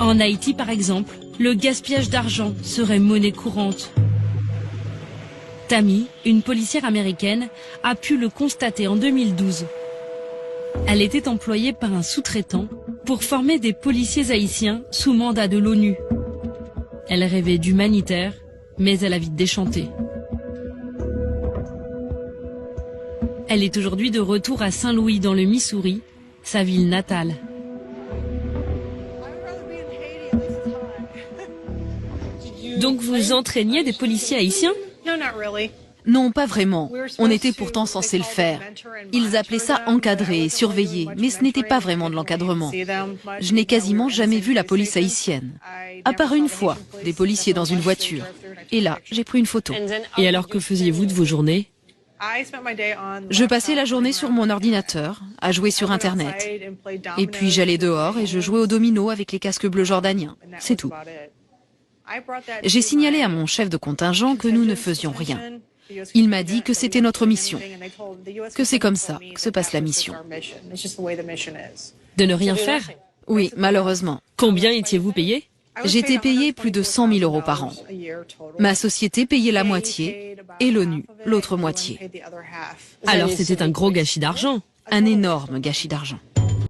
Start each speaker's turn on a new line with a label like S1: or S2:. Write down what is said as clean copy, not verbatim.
S1: En Haïti, par exemple, le gaspillage d'argent serait monnaie courante. Tammy, une policière américaine, a pu le constater en 2012. Elle était employée par un sous-traitant pour former des policiers haïtiens sous mandat de l'ONU. Elle rêvait d'humanitaire, mais elle a vite déchanté. Elle est aujourd'hui de retour à Saint-Louis dans le Missouri, sa ville natale. Donc vous entraîniez des policiers haïtiens ?
S2: Non, pas vraiment. On était pourtant censé le faire. Ils appelaient ça encadrer et surveiller, mais ce n'était pas vraiment de l'encadrement. Je n'ai quasiment jamais vu la police haïtienne. À part une fois, des policiers dans une voiture. Et là, j'ai pris une photo.
S1: Et alors que faisiez-vous de vos journées ?
S2: Je passais la journée sur mon ordinateur, à jouer sur Internet. Et puis j'allais dehors et je jouais au domino avec les casques bleus jordaniens. C'est tout. J'ai signalé à mon chef de contingent que nous ne faisions rien. Il m'a dit que c'était notre mission, que c'est comme ça que se passe la mission.
S1: De ne rien faire ?
S2: Oui, malheureusement.
S1: Combien étiez-vous payé ?
S2: J'étais payé plus de 100 000 € par an. Ma société payait la moitié et l'ONU l'autre moitié.
S1: Alors c'était un gros gâchis d'argent.
S2: Un énorme gâchis d'argent.